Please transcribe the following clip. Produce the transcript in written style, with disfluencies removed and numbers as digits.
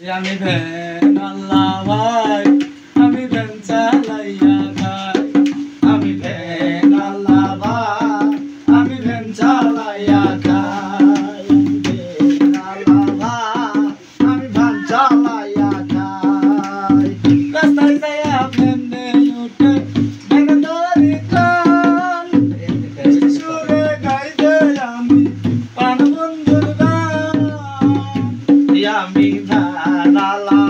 আমি ভ্যান আল্লাহ ভাই, আমি ভ্যান চালাইয়া খাই। আমি ভ্যান আল্লাহ ভাই, আমি ভ্যান চালাইয়া খাই। ভ্যান আল্লাহ ভাই, আমি ভ্যান চালাইয়া খাই। রাস্তায় যাইয়া ভ্যানে উঠে ভ্যানে ধরি টান, সুরে গাইতে আমি প্রাণ বন্ধুর গান। আমি ভ্যান আল্লাহ